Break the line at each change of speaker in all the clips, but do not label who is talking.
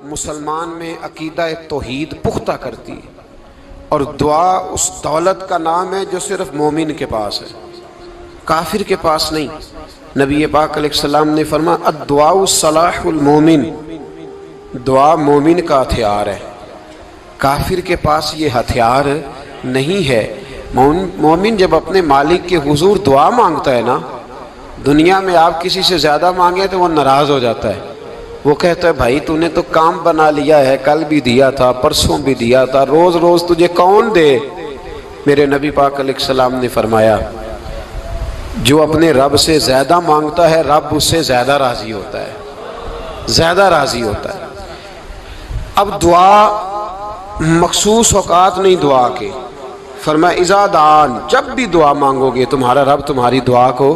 مسلمان میں عقیدہ توحید پختہ کرتی ہے، اور دعا اس دولت کا نام ہے جو صرف مومن کے پاس ہے، کافر کے پاس نہیں۔ نبی پاک علیہ السلام نے فرمایا الدعاء صلاح المومن، دعا مومن کا ہتھیار ہے، کافر کے پاس یہ ہتھیار نہیں ہے۔ مومن جب اپنے مالک کے حضور دعا مانگتا ہے نا، دنیا میں آپ کسی سے زیادہ مانگیں تو وہ ناراض ہو جاتا ہے، وہ کہتا ہے بھائی تو نے تو کام بنا لیا ہے، کل بھی دیا تھا، پرسوں بھی دیا تھا، روز روز تجھے کون دے؟ میرے نبی پاک علیہ السلام نے فرمایا جو اپنے رب سے زیادہ مانگتا ہے رب اس سے زیادہ راضی ہوتا ہے، زیادہ راضی ہوتا ہے۔ اب دعا مخصوص اوقات نہیں دعا کے، فرمایا اذا دعان، جب بھی دعا مانگو گے تمہارا رب تمہاری دعا کو،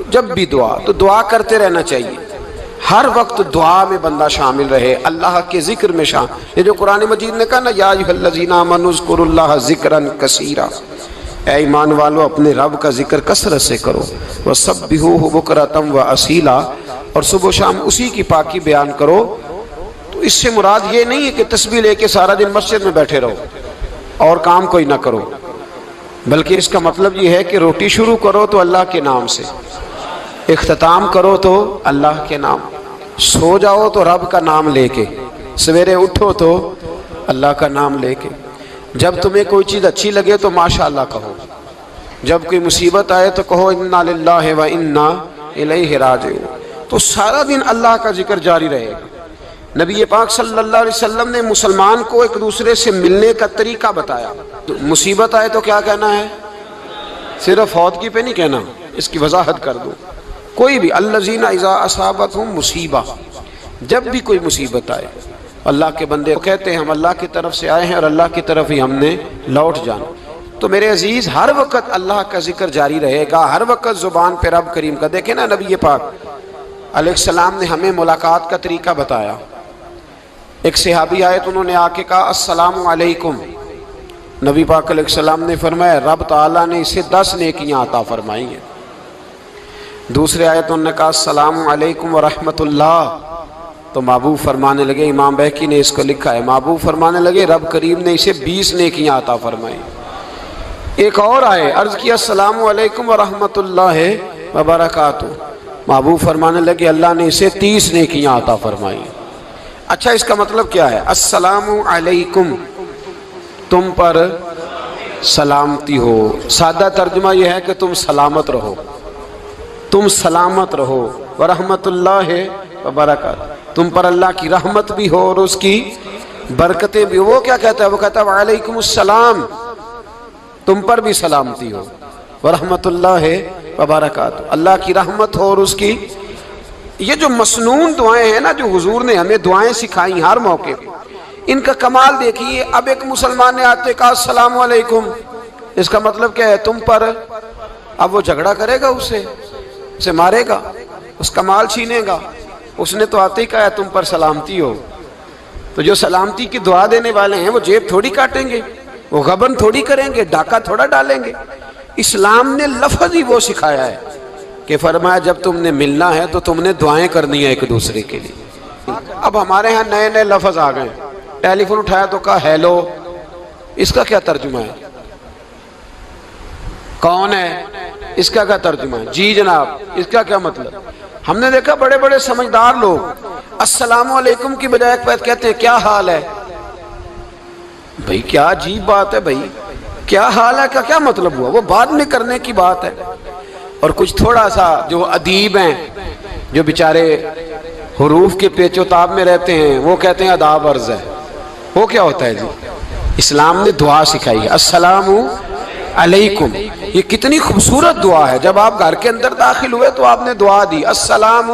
جب بھی دعا تو دعا کرتے رہنا چاہیے، ہر وقت دعا میں بندہ شامل رہے، اللہ کے ذکر میں شامل۔ یہ جو قرآن مجید نے کہا نا یا ایھا الذین آمنوا اذکروا اللہ ذکرا کثیرا، اے ایمان والو اپنے رب کا ذکر کثرت سے کرو، وسبحوہ بکرۃ واصیلا، اور صبح و شام اسی کی پاکی بیان کرو۔ تو اس سے مراد یہ نہیں ہے کہ تسبیح لے کے سارا دن مسجد میں بیٹھے رہو اور کام کوئی نہ کرو، بلکہ اس کا مطلب یہ ہے کہ روٹی شروع کرو تو اللہ کے نام سے، اختتام کرو تو اللہ کے نام، سو جاؤ تو رب کا نام لے کے، سویرے اٹھو تو اللہ کا نام لے کے، جب تمہیں کوئی چیز اچھی لگے تو ماشاءاللہ کہو، جب کوئی مصیبت آئے تو کہو انا للہ و انا الیہ راجعون۔ تو سارا دن اللہ کا ذکر جاری رہے گا۔ نبی پاک صلی اللہ علیہ وسلم نے مسلمان کو ایک دوسرے سے ملنے کا طریقہ بتایا۔ مصیبت آئے تو کیا کہنا ہے؟ صرف فوت کی پہ نہیں کہنا، اس کی وضاحت کر دو۔ کوئی بھی الذین اذا اصابتہم مصیبہ، جب بھی کوئی مصیبت آئے اللہ کے بندے کہتے ہیں ہم اللہ کی طرف سے آئے ہیں اور اللہ کی طرف ہی ہم نے لوٹ جانا۔ تو میرے عزیز ہر وقت اللہ کا ذکر جاری رہے گا، ہر وقت زبان پہ رب کریم کا۔ دیکھیں نا نبی پاک علیہ السلام نے ہمیں ملاقات کا طریقہ بتایا۔ ایک صحابی آئے تو انہوں نے آ کے کہا السلام علیکم، نبی پاک علیہ السلام نے فرمایا رب تعالیٰ نے اسے 10 نیکیاں عطا فرمائی ہیں۔ دوسرے آئے تو انہوں نے کہا السلام علیکم ورحمۃ اللہ، تو محبوب فرمانے لگے، امام بہقی نے اس کو لکھا ہے، محبوب فرمانے لگے رب کریم نے اسے 20 نیکیاں عطا فرمائی۔ ایک اور آئے، عرض کیا السلام علیکم ورحمۃ اللہ وبرکاتہ، محبوب فرمانے لگے اللہ نے اسے 30 نیکیاں عطا فرمائی۔ اچھا اس کا مطلب کیا ہے؟ السلام علیکم، تم پر سلامتی ہو، سادہ ترجمہ یہ ہے کہ تم سلامت رہو، تم سلامت رہو، ورحمۃ اللہ وبرکاتہ، تم پر اللہ کی رحمت بھی ہو اور اس کی برکتیں بھی ہو۔ وہ کیا کہتا ہے؟ وہ کہتا ہے وعلیکم السلام، تم پر بھی سلامتی ہو، ورحمۃ اللہ وبرکاتہ، اللہ کی رحمت ہو اور اس کی۔ یہ جو مسنون دعائیں ہیں نا جو حضور نے ہمیں دعائیں سکھائیں ہر موقع پہ، ان کا کمال دیکھیے۔ اب ایک مسلمان نے آتے کہا السلام علیکم، اس کا مطلب کیا ہے؟ تم پر۔ اب وہ جھگڑا کرے گا اسے مارے گا، اس کا مال چھینے گا؟ اس نے تو آتے ہی کہا ہے تم پر سلامتی ہو۔ تو جو سلامتی کی دعا دینے والے ہیں وہ جیب تھوڑی کاٹیں گے، وہ غبن تھوڑی کریں گے، ڈاکہ تھوڑا ڈالیں گے۔ اسلام نے لفظ ہی وہ سکھایا ہے کہ فرمایا جب تم نے ملنا ہے تو تم نے دعائیں کرنی ہیں ایک دوسرے کے لیے۔ اب ہمارے ہاں نئے نئے لفظ آ گئے، ٹیلی فون اٹھایا تو کہا ہیلو، اس کا کیا ترجمہ ہے؟ کون ہے؟ اس کا کیا ترجمہ ہے؟ جی جناب، اس کا کیا مطلب؟ ہم نے دیکھا بڑے بڑے سمجھدار لوگ السلام علیکم کی بجائے کہتے ہیں کیا حال ہے؟ بھئی کیا عجیب بات ہے، بھئی کیا حال ہے کا کیا مطلب ہوا؟ وہ بعد میں کرنے کی بات ہے۔ اور کچھ تھوڑا سا جو ادیب ہیں، جو بیچارے حروف کے پیچ و تاب میں رہتے ہیں، وہ کہتے ہیں آداب عرض ہے۔ وہ کیا ہوتا ہے جی؟ اسلام نے دعا سکھائی ہے السلام علیکم، یہ کتنی خوبصورت دعا ہے۔ جب آپ گھر کے اندر داخل ہوئے تو آپ نے دعا دی السلام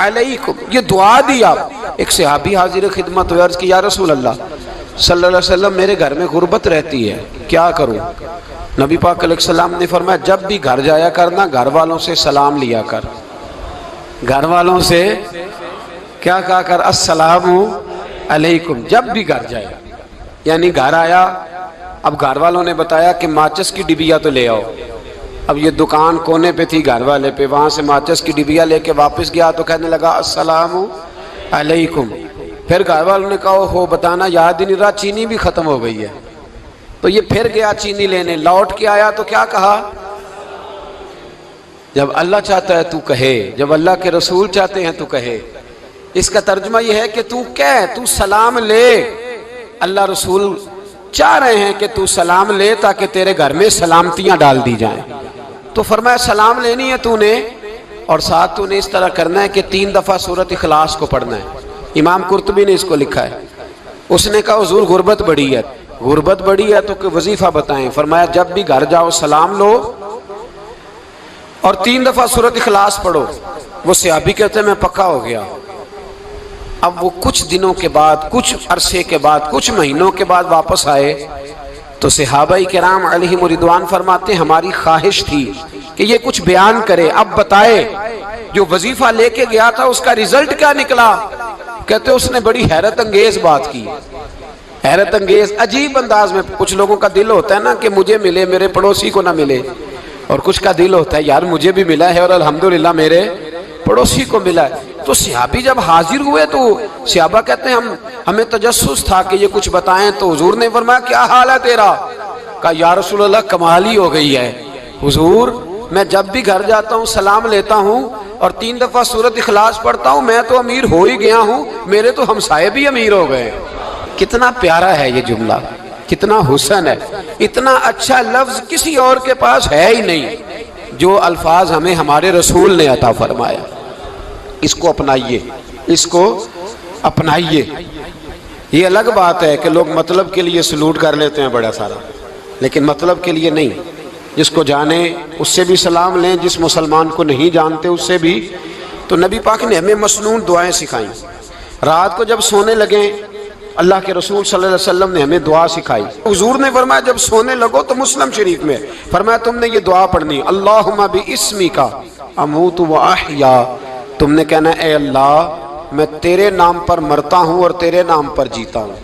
علیکم، یہ دعا دی آپ۔ ایک صحابی حاضر خدمت ہوئے، عرض کی یا رسول اللہ صلی اللہ علیہ وسلم میرے گھر میں غربت رہتی ہے، کیا کروں؟ نبی پاک علیہ السلام نے فرمایا جب بھی گھر جایا کرنا گھر والوں سے سلام لیا کر، گھر والوں سے کیا کہا کر؟ السلام علیکم، جب بھی گھر جائے۔ یعنی گھر آیا، اب گھر والوں نے بتایا کہ ماچس کی ڈبیا تو لے آؤ۔ اب یہ دکان کونے پہ تھی گھر والے پہ، وہاں سے ماچس کی ڈبیا لے کے واپس گیا تو کہنے لگا السلام علیکم۔ پھر گھر والوں نے کہا ہو بتانا یاد ہی نہیں رہا، چینی بھی ختم ہو گئی ہے۔ تو یہ پھر گیا چینی لینے، لوٹ کے آیا تو کیا کہا؟ جب اللہ چاہتا ہے تو کہے، جب اللہ کے رسول چاہتے ہیں تو کہے۔ اس کا ترجمہ یہ ہے کہ تو کہہ، تو سلام لے۔ اللہ رسول چاہ رہے ہیں کہ تو سلام لے تاکہ تیرے گھر میں سلامتیاں ڈال دی جائیں۔ تو فرمایا سلام لینی ہے تو نے، اور ساتھ تو نے اس طرح کرنا ہے کہ 3 دفعہ سورۃ اخلاص کو پڑھنا ہے۔ امام قرطبی نے اس کو لکھا ہے۔ اس نے کہا حضور غربت بڑی ہے، غربت بڑی ہے تو کہ وظیفہ بتائیں۔ فرمایا جب بھی گھر جاؤ سلام لو اور 3 دفعہ سورۃ اخلاص پڑھو۔ وہ صحابی کہتے ہیں میں پکا ہو گیا۔ اب وہ کچھ دنوں کے بعد، کچھ عرصے کے بعد، کچھ مہینوں کے بعد واپس آئے تو صحابہ کرام علیہم رضوان فرماتے ہیں ہماری خواہش تھی کہ یہ کچھ بیان کرے، اب بتائے جو وظیفہ لے کے گیا تھا اس کا رزلٹ کیا نکلا۔ کہتے اس نے بڑی حیرت انگیز بات کی، حیرت انگیز عجیب انداز میں۔ کچھ لوگوں کا دل ہوتا ہے نا کہ مجھے ملے میرے پڑوسی کو نہ ملے، اور کچھ کا دل ہوتا ہے یار مجھے بھی ملا ہے اور الحمدللہ میرے پڑوسی کو ملا ہے۔ تو صحابی جب حاضر ہوئے تو صحابہ کہتے ہیں ہمیں تجسس تھا کہ یہ کچھ بتائیں، تو حضور نے فرمایا کیا حال ہے تیرا؟ کہا یا رسول اللہ کمال ہی ہو گئی ہے حضور، میں جب بھی گھر جاتا ہوں سلام لیتا ہوں اور 3 دفعہ سورۃ اخلاص پڑھتا ہوں، میں تو امیر ہو ہی گیا ہوں، میرے تو ہمسائے بھی امیر ہو گئے۔ کتنا پیارا ہے یہ جملہ، کتنا حسن ہے، اتنا اچھا لفظ کسی اور کے پاس ہے ہی نہیں جو الفاظ ہمیں ہمارے رسول نے عطا فرمایا۔ اس کو اپنائیے، اس کو اپنائیے۔ یہ الگ بات ہے کہ لوگ مطلب کے لیے سلوٹ کر لیتے ہیں بڑا سارا، لیکن مطلب کے لیے نہیں۔ جس کو جانے اس سے بھی سلام لیں، جس مسلمان کو نہیں جانتے اس سے بھی۔ تو نبی پاک نے ہمیں مسنون دعائیں سکھائیں۔ رات کو جب سونے لگیں اللہ کے رسول صلی اللہ علیہ وسلم نے ہمیں دعا سکھائی۔ حضور نے فرمایا جب سونے لگو تو مسلم شریف میں فرمایا تم نے یہ دعا پڑھنی، اللہم باسمک اموت و احیا۔ تم نے کہنا اے اللہ میں تیرے نام پر مرتا ہوں اور تیرے نام پر جیتا ہوں۔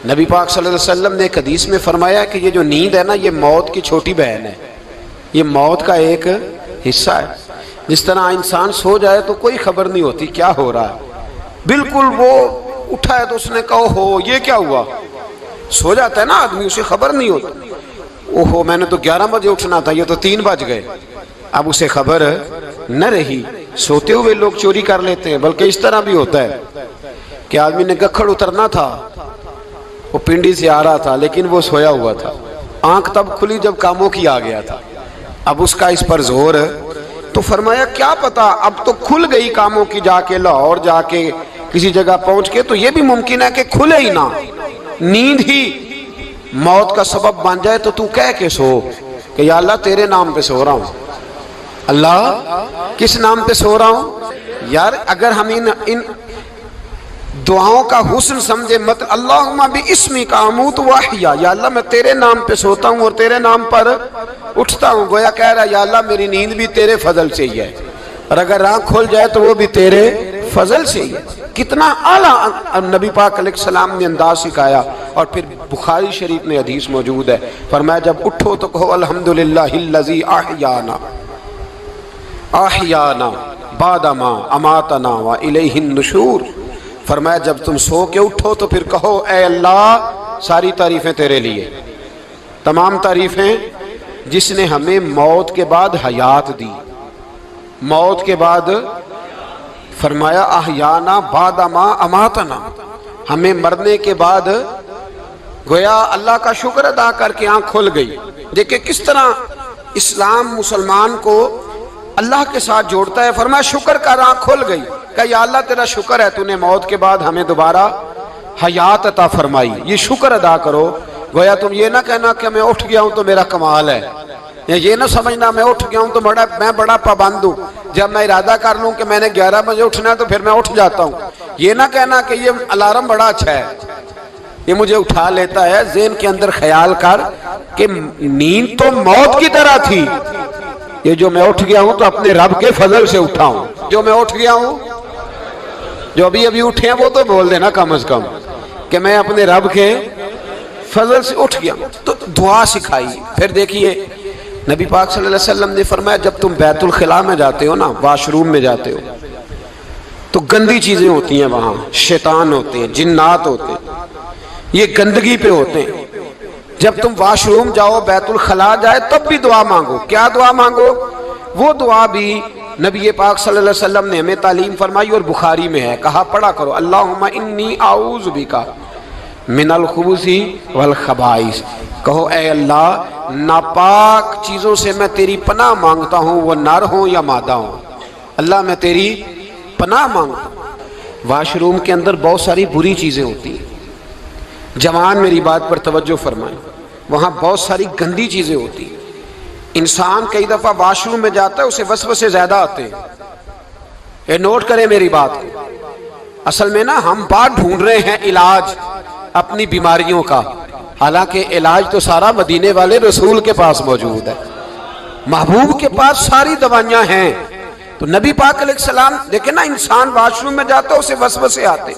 نبی پاک صلی اللہ علیہ وسلم نے ایک حدیث میں فرمایا کہ یہ جو نیند ہے نا یہ موت کی چھوٹی بہن ہے، یہ موت کا ایک حصہ ہے۔ جس طرح انسان سو جائے تو کوئی خبر نہیں ہوتی کیا ہو رہا ہے، بالکل وہ اٹھا ہے تو اس نے کہا ہو یہ کیا ہوا، سو جاتا ہے نا آدمی اسے خبر نہیں ہوتی، اوہو میں نے تو 11 بجے اٹھنا تھا یہ تو 3 بج گئے، اب اسے خبر نہ رہی۔ سوتے ہوئے لوگ چوری کر لیتے ہیں، بلکہ اس طرح بھی ہوتا ہے کہ آدمی نے گکھڑ اترنا تھا، وہ پنڈی سے آ رہا تھا لیکن وہ سویا ہوا تھا، آنکھ تب کھلی جب کاموں کی آ گیا تھا، اب اس کا اس پر زور۔ تو فرمایا کیا پتا اب تو کھل گئی کاموں کی، جا کے لاہور جا کے کسی جگہ پہنچ کے، تو یہ بھی ممکن ہے کہ کھلے ہی نہ، نیند ہی موت کا سبب بن جائے۔ تو کہہ کے سو کہ یا اللہ تیرے نام پہ سو رہا ہوں، اللہ کس نام پہ سو رہا ہوں۔ یار اگر ہم ان دعاؤں کا حسن سمجھے، مت اللہم باسمک اموت و احیا، یا اللہ میں تیرے نام پہ سوتا ہوں اور تیرے نام پر اٹھتا ہوں، گویا کہہ رہا یا اللہ میری نیند بھی تیرے فضل سے ہی ہے، اور اگر آنکھ کھل جائے تو وہ بھی تیرے فضل سے ہی ہے۔ کتنا اعلیٰ نبی پاک علیہ السلام نے انداز سکھایا۔ اور پھر بخاری شریف میں حدیث موجود ہے، فرمایا جب اٹھو تو کہو الحمدللہ الذی احیانا احیانا بعد ما اماتنا والیہ النشور۔ فرمایا جب تم سو کے اٹھو تو پھر کہو اے اللہ ساری تعریفیں تیرے لیے، تمام تعریفیں جس نے ہمیں موت کے بعد حیات دی، موت کے بعد فرمایا احیانا بعد ما اماتنا، ہمیں مرنے کے بعد گویا اللہ کا شکر ادا کر کے آنکھ کھل گئی۔ دیکھیں کس طرح اسلام مسلمان کو اللہ کے ساتھ جوڑتا ہے۔ فرمایا شکر کر، آنکھ کھل گئی، کہ یا اللہ تیرا شکر ہے تو نے موت کے بعد ہمیں دوبارہ حیات عطا فرمائی، یہ شکر ادا کرو۔ گویا تم یہ نہ کہنا کہ میں اٹھ گیا ہوں تو میرا کمال ہے، یا یہ نہ سمجھنا میں اٹھ گیا ہوں تو میں بڑا پابند ہوں، جب میں ارادہ کر لوں کہ میں نے 11 بجے اٹھنا ہے تو پھر میں اٹھ جاتا ہوں۔ یہ نہ کہنا کہ یہ الارم بڑا اچھا ہے، یہ مجھے اٹھا لیتا ہے۔ ذہن کے اندر خیال کر کہ نیند تو موت کی طرح تھی، یہ جو میں اٹھ گیا ہوں تو اپنے رب کے فضل سے اٹھا ہوں، جو میں اٹھ گیا ہوں، جو ابھی اٹھے ہیں وہ تو بول دینا کم از کم کہ میں اپنے رب کے فضل سے اٹھ گیا ہوں۔ تو دعا سکھائی۔ پھر دیکھیے نبی پاک صلی اللہ علیہ وسلم نے فرمایا جب تم بیت الخلاء میں جاتے ہو نا، واش روم میں جاتے ہو، تو گندی چیزیں ہوتی ہیں وہاں، شیطان ہوتے ہیں، جنات ہوتے ہیں، یہ گندگی پہ ہوتے ہیں۔ جب تم واش روم جاؤ، بیت الخلا جائے، تب بھی دعا مانگو۔ کیا دعا مانگو؟ وہ دعا بھی نبی پاک صلی اللہ علیہ وسلم نے ہمیں تعلیم فرمائی اور بخاری میں ہے، کہا پڑھا کرو اللہم انی اعوذ بک من الخبث والخبائث۔ کہو اے اللہ ناپاک چیزوں سے میں تیری پناہ مانگتا ہوں، وہ نر ہوں یا مادہ ہوں۔ اللہ میں تیری پناہ مانگتا ہوں۔ واش روم کے اندر بہت ساری بری چیزیں ہوتی ہیں، جوان میری بات پر توجہ فرمائیں، وہاں بہت ساری گندی چیزیں ہوتی ہیں۔ انسان کئی دفعہ واش روم میں جاتا ہے، اسے وسوسے زیادہ آتے ہیں۔ یہ نوٹ کریں میری بات کو۔ اصل میں نا ہم بات ڈھونڈ رہے ہیں علاج اپنی بیماریوں کا، حالانکہ علاج تو سارا مدینے والے رسول کے پاس موجود ہے، محبوب کے پاس ساری دوائیاں ہیں۔ تو نبی پاک علیہ السلام دیکھیں نا، انسان واش روم میں جاتا ہے، اسے وسوسے آتے،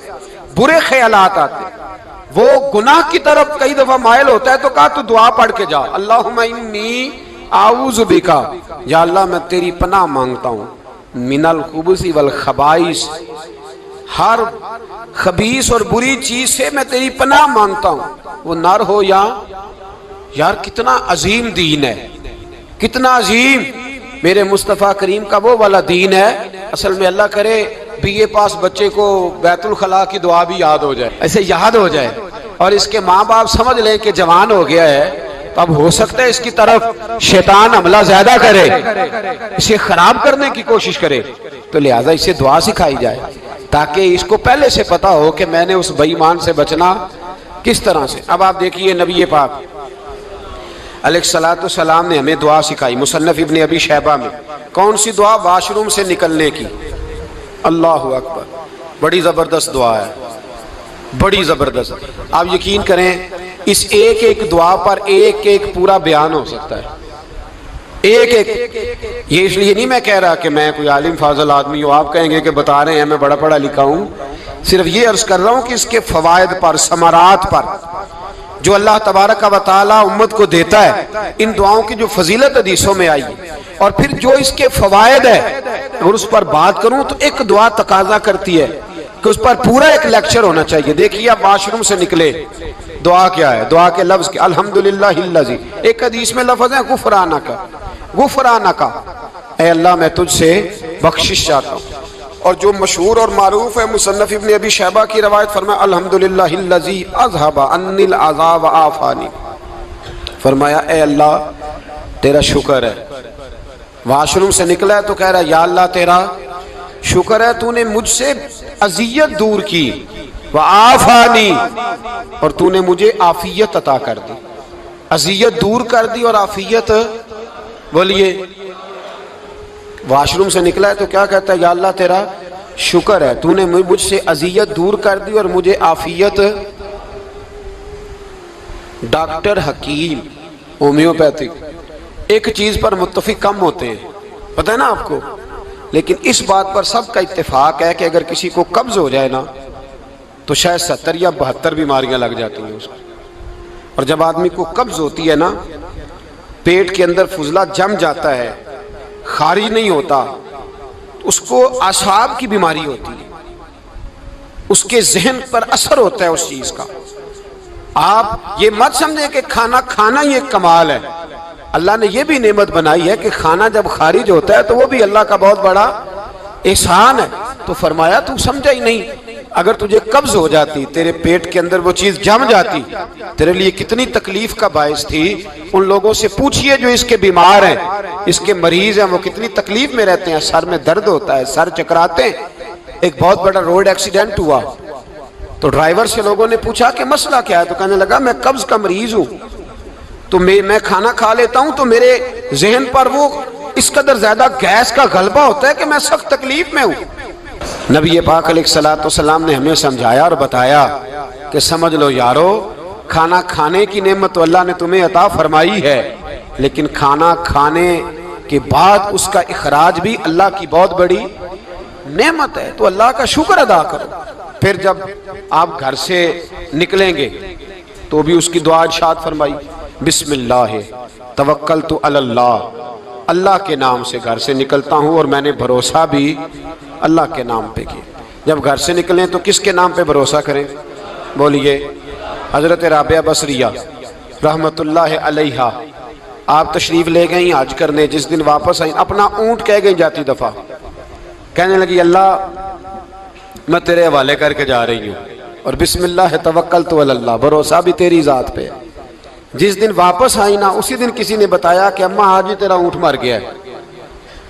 برے خیالات آتے، وہ گناہ کی طرف کئی دفعہ مائل ہوتا ہے، تو کہا تو دعا پڑھ کے جا اللہم انی اعوذ بک، یا اللہ میں تیری پناہ مانگتا ہوں من الخبث والخبائث، ہر خبیث اور بری چیز سے میں تیری پناہ مانگتا ہوں، وہ نر ہو یا یار کتنا عظیم دین ہے، کتنا عظیم میرے مصطفیٰ کریم کا وہ والا دین ہے۔ اصل میں اللہ کرے بی اے پاس بچے کو بیت الخلا کی دعا بھی یاد ہو جائے، ایسے یاد ہو جائے، اور اس کے ماں باپ سمجھ لیں کہ جوان ہو گیا ہے، تو اب ہو سکتا ہے اس کی طرف شیطان حملہ زیادہ کرے، اسے خراب کرنے کی کوشش کرے، تو لہٰذا اسے دعا سکھائی جائے تاکہ اس کو پہلے سے پتا ہو کہ میں نے اس بے ایمان سے بچنا کس طرح سے۔ اب آپ دیکھیے نبی پاک علیہ السلام نے ہمیں دعا سکھائی، مصنف ابن ابی شیبہ میں۔ کون سی دعا؟ واش روم سے نکلنے کی۔ اللہ اکبر، بڑی زبردست دعا ہے، بڑی زبردست۔ آپ یقین کریں اس ایک ایک دعا پر ایک ایک پورا بیان ہو سکتا ہے، ایک ایک۔ یہ اس لیے نہیں میں کہہ رہا کہ میں کوئی عالم فاضل آدمی ہوں، آپ کہیں گے کہ بتا رہے ہیں میں بڑا پڑھا لکھا ہوں، صرف یہ عرض کر رہا ہوں کہ اس کے فوائد پر، ثمرات پر جو اللہ تبارک و تعالی امت کو دیتا ہے، ان دعاؤں کی جو فضیلت حدیثوں میں آئی، اور پھر جو اس کے فوائد ہے، اگر اس پر بات کروں تو ایک دعا تقاضا کرتی ہے کہ اس پر پورا ایک لیکچر ہونا چاہیے۔ دیکھیے آپ واش روم سے نکلے، دعا کیا ہے؟ دعا کے لفظ کیا؟ الحمدللہ الذی، ایک حدیث میں لفظ ہے غفرانک، غفرانک، اے اللہ میں تجھ سے بخشش چاہتا ہوں۔ اور جو مشہور اور معروف ہے مصنف ابن ابی شیبہ کی روایت، فرمایا الحمدللہ الذی اذھب عنی العذا وعافانی، فرمایا اے اللہ تیرا شکر ہے۔ واش روم سے نکلا ہے تو کہہ رہا ہے یا اللہ تیرا شکر ہے، تو نے مجھ سے اذیت دور کی، وعافانی، اور تو نے مجھے عافیت عطا کر دی، اذیت دور کر دی اور عافیت۔ بولیے، واش روم سے نکلا ہے تو کیا کہتا ہے؟ یا اللہ تیرا شکر ہے، تو نے مجھ سے اذیت دور کر دی اور مجھے عافیت۔ ڈاکٹر حکیم ہومیوپیتھک ایک چیز پر متفق کم ہوتے ہیں، پتہ ہے نا آپ کو، لیکن اس بات پر سب کا اتفاق ہے کہ اگر کسی کو قبض ہو جائے نا تو شاید 70 یا 72 بیماریاں لگ جاتی ہیں اس کو۔ اور جب آدمی کو قبض ہوتی ہے نا، پیٹ کے اندر فضلہ جم جاتا ہے، خارج نہیں ہوتا، اس کو اعصاب کی بیماری ہوتی ہے، اس کے ذہن پر اثر ہوتا ہے اس چیز کا۔ آپ یہ مت سمجھیں کہ کھانا کھانا ہی ایک کمال ہے، اللہ نے یہ بھی نعمت بنائی ہے کہ کھانا جب خارج ہوتا ہے تو وہ بھی اللہ کا بہت بڑا احسان ہے۔ تو فرمایا تو سمجھا ہی نہیں، اگر تجھے قبض ہو جاتی، تیرے پیٹ کے اندر وہ چیز جم جاتی، تیرے لیے کتنی تکلیف کا باعث تھی۔ ان لوگوں سے پوچھئے جو اس کے بیمار ہیں، اس کے مریض ہیں، وہ کتنی تکلیف میں رہتے ہیں، سر میں درد ہوتا ہے، سر چکراتے ہیں۔ ایک بہت بڑا روڈ ایکسیڈنٹ ہوا تو ڈرائیور سے لوگوں نے پوچھا کہ مسئلہ کیا ہے، تو کہنے لگا میں قبض کا مریض ہوں، تو میں کھانا کھا لیتا ہوں تو میرے ذہن پر وہ اس قدر زیادہ گیس کا غلبہ ہوتا ہے کہ میں سخت تکلیف میں ہوں۔ نبی پاک علیہ السلام نے ہمیں سمجھایا اور بتایا کہ سمجھ لو یارو، کھانا کھانے کی نعمت تو اللہ نے تمہیں عطا فرمائی ہے، لیکن کھانا کھانے کے بعد اس کا اخراج بھی اللہ کی بہت بڑی نعمت ہے، تو اللہ کا شکر ادا کرو۔ پھر جب آپ گھر سے نکلیں گے تو بھی اس کی دعا ارشاد فرمائی، بسم اللہ توکلت علی اللہ، اللہ کے نام سے گھر سے نکلتا ہوں اور میں نے بھروسہ بھی اللہ کے نام پہ کیا۔ جب گھر سے نکلیں تو کس کے نام پہ بھروسہ کریں؟ بولیے حضرت رابعہ بصریہ رحمت اللہ علیہا، آپ تشریف لے گئیں حج کرنے، جس دن واپس آئیں اپنا اونٹ کہہ گئیں جاتی دفعہ، کہنے لگی اللہ میں تیرے حوالے کر کے جا رہی ہوں اور بسم اللہ توکلت علی اللہ، بھروسہ بھی تیری ذات پہ۔ جس دن واپس آئی نا اسی دن کسی نے بتایا کہ اماں آج ہی تیرا اونٹ مر گیا ہے،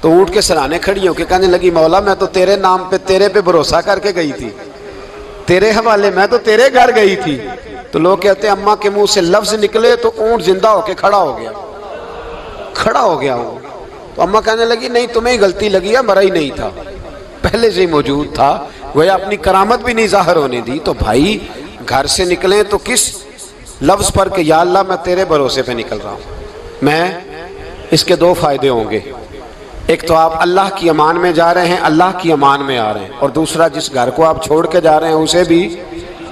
تو اونٹ کے سرانے کھڑی ہو کے کہنے لگی مولا میں تو تیرے نام پہ تیرے پہ بھروسہ کر کے گئی تھی، تیرے حوالے، میں تو تیرے گھر گئی تھی۔ تو لوگ کہتے ہیں اماں کے منہ سے لفظ نکلے تو اونٹ زندہ ہو کے کھڑا ہو گیا، کھڑا ہو گیا ہوں۔ تو اماں کہنے لگی نہیں تمہیں ہی غلطی لگی ہے، مرا ہی نہیں تھا، پہلے سے ہی موجود تھا، گویا اپنی کرامت بھی نہیں ظاہر ہونے دی۔ تو بھائی گھر سے نکلیں تو کس لفظ پر کہ یا اللہ میں تیرے بھروسے پہ نکل رہا ہوں میں، اس کے دو فائدے ہوں گے، ایک تو آپ اللہ کی امان میں جا رہے ہیں، اللہ کی امان میں آ رہے ہیں، اور دوسرا جس گھر کو آپ چھوڑ کے جا رہے ہیں اسے بھی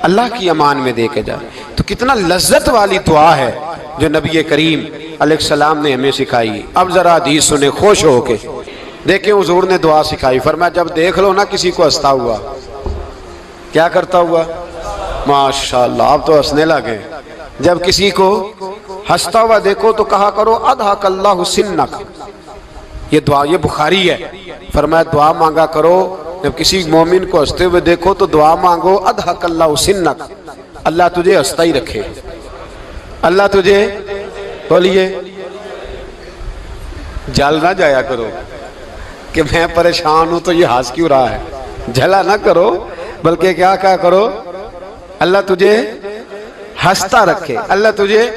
اللہ کی امان میں دے کے جا رہے ہیں۔ تو کتنا لذت والی دعا ہے جو نبی کریم علیہ السلام نے ہمیں سکھائی۔ اب ذرا حدیث سنیں خوش ہو کے، دیکھیں حضور نے دعا سکھائی، فرمایا جب دیکھ لو نا کسی کو ہنستا ہوا، کیا کرتا ہوا؟ ماشاءاللہ آپ تو ہنسنے لگے۔ جب کسی کو ہنستا ہوا دیکھو تو کہا کرو اضحک اللہ سنک، یہ دعا یہ بخاری ہے، فرمایا دعا مانگا کرو جب کسی مومن کو ہنستے ہوئے دیکھو تو دعا مانگو اضحک اللہ سنک، اللہ تجھے ہنستا ہی رکھے، اللہ تجھے، بولیے جل نہ جایا کرو کہ میں پریشان ہوں تو یہ ہنس کیوں رہا ہے، جھلا نہ کرو، بلکہ کیا کہا کرو اللہ تجھے ہنستا رکھے، اللہ تجھے۔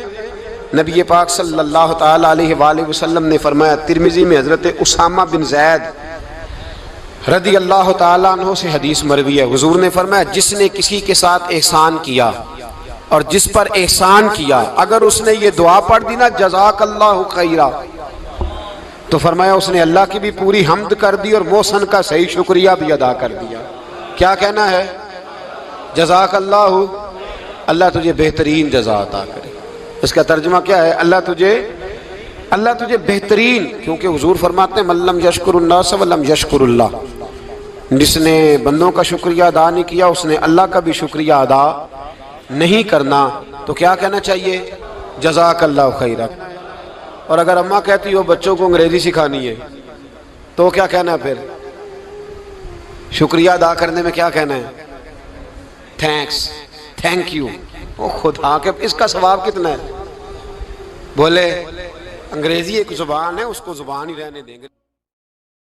نبی پاک صلی اللہ تعالی علیہ وآلہ وسلم نے فرمایا، ترمذی میں حضرت اسامہ بن زید رضی اللہ تعالیٰ عنہ سے حدیث مروی ہے، حضور نے فرمایا جس نے کسی کے ساتھ احسان کیا اور جس پر احسان کیا، اگر اس نے یہ دعا پڑھ دی نا جزاک اللہ خیرا، تو فرمایا اس نے اللہ کی بھی پوری حمد کر دی اور محسن کا صحیح شکریہ بھی ادا کر دیا۔ کیا کہنا ہے؟ جزاک اللہ، اللہ تجھے بہترین جزا عطا کرے۔ اس کا ترجمہ کیا ہے؟ اللہ تجھے بہترین، کیونکہ حضور فرماتے ہیں من لم یشکر الناس ولم یشکر اللہ، جس نے بندوں کا شکریہ ادا نہیں کیا اس نے اللہ کا بھی شکریہ ادا نہیں کرنا۔ تو کیا کہنا چاہیے؟ جزاک اللہ خیرا۔ اور اگر اماں کہتی ہو بچوں کو انگریزی سکھانی ہے تو کیا کہنا ہے پھر؟ شکریہ ادا کرنے میں کیا کہنا ہے؟ Thanks, thank you. او خدا کہ اس کا ثواب کتنا ہے؟ بولے انگریزی ایک زبان ہے، اس کو زبان ہی رہنے دیں گے۔